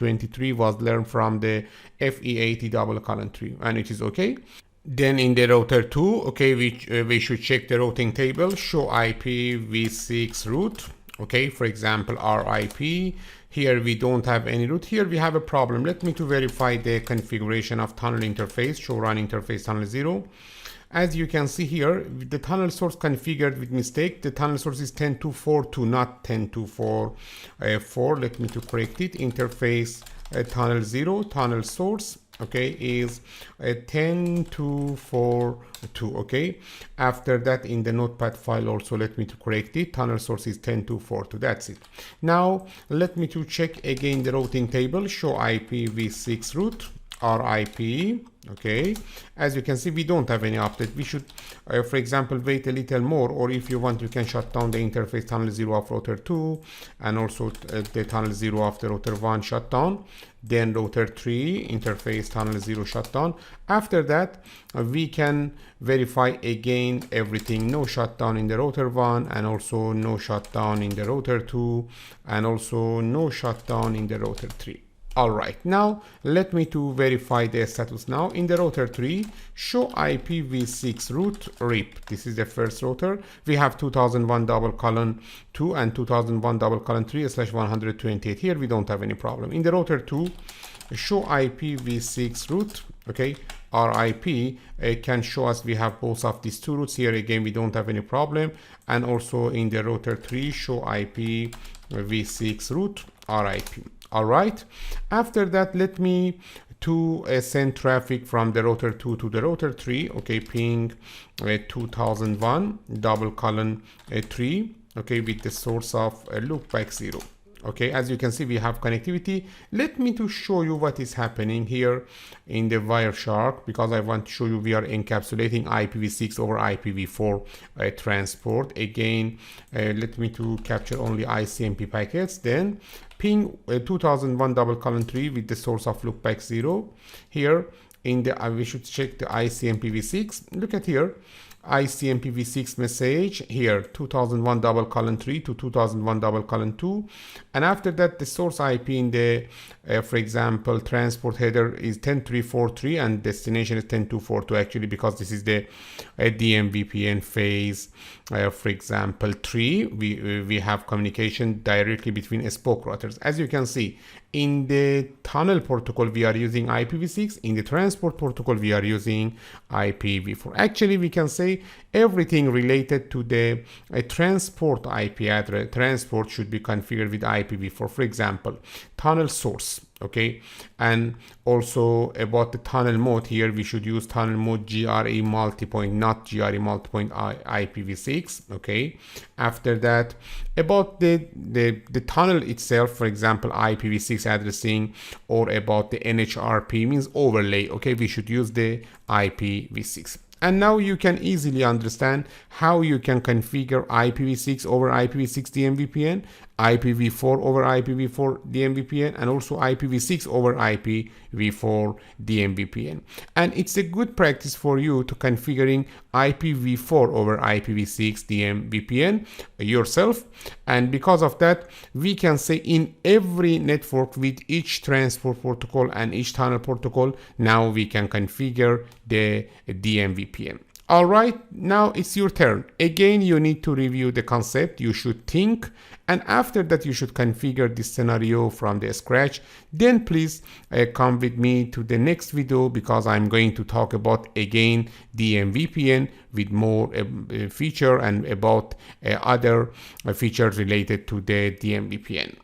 23 was learned from the FE80:3, and it is okay. Then in the router 2, okay, we should check the routing table, show IPv6 route. Okay, for example, RIP. Here we don't have any route. Here we have a problem. Let me to verify the configuration of tunnel interface, show run interface tunnel 0. As you can see here, the tunnel source configured with mistake. The tunnel source is 10.2.4.2, not 10.2.4.4. Let me to correct it. Interface tunnel 0, tunnel source, okay, is 10.2.4.2. okay. After that, in the notepad file also, let me to correct it. Tunnel source is 10.2.4.2. that's it. Now let me to check again the routing table, show IPv6 route, RIP. Okay, as you can see, we don't have any update. We should for example wait a little more, or if you want, you can shut down the interface tunnel 0 of router 2 and also the tunnel 0 of the router 1 shut down, then router 3 interface tunnel 0 shut down. After that, we can verify again everything, no shutdown in the router 1 and also no shutdown in the router 2 and also no shutdown in the router 3. All right, now let me to verify the status. Now in the router 3, show IPv6 route RIP. This is the first router. We have 2001:2 and 2001:3/128. Here we don't have any problem. In the router 2, show IPv6 route, okay, RIP can show us we have both of these two routes. Here again we don't have any problem. And also in the router 3, show IPv6 route RIP. All right, after that, let me to send traffic from the router 2 to the router 3. Okay, ping 2001:3, okay, with the source of loopback 0. Okay, as you can see, we have connectivity. Let me to show you what is happening here in the Wireshark, because I want to show you we are encapsulating IPv6 over IPv4 transport. Again, let me to capture only ICMP packets, then ping 2001:3 with the source of loopback 0. Here in the we should check the ICMPv6. Look at here, ICMPv6 message here, 2001:3 to 2001:2, and after that the source IP in the for example transport header is 10.3.4.3 and destination is 10.2.4.2 actually, because this is the DMVPN phase for example 3. We have communication directly between spoke routers. As you can see, in the tunnel protocol we are using IPv6, in the transport protocol we are using IPv4. Actually, we can say everything related to the transport IP address, transport should be configured with IPv4. For example, tunnel source, okay, and also about the tunnel mode, here we should use tunnel mode GRE multipoint, not GRE multipoint IPv6. okay. After that, about the tunnel itself, for example IPv6 addressing, or about the NHRP means overlay, okay, we should use the IPv6. And now you can easily understand how you can configure IPv6 over IPv6 DMVPN, IPv4 over IPv4 DMVPN, and also IPv6 over IPv4 DMVPN. And it's a good practice for you to configuring IPv4 over IPv6 DMVPN yourself. And because of that, we can say in every network with each transport protocol and each tunnel protocol, now we can configure the DMVPN. All right, now it's your turn. Again, you need to review the concept. You should think, and after that you should configure this scenario from the scratch. Then please come with me to the next video, because I'm going to talk about again DMVPN with more feature and about other features related to the DMVPN.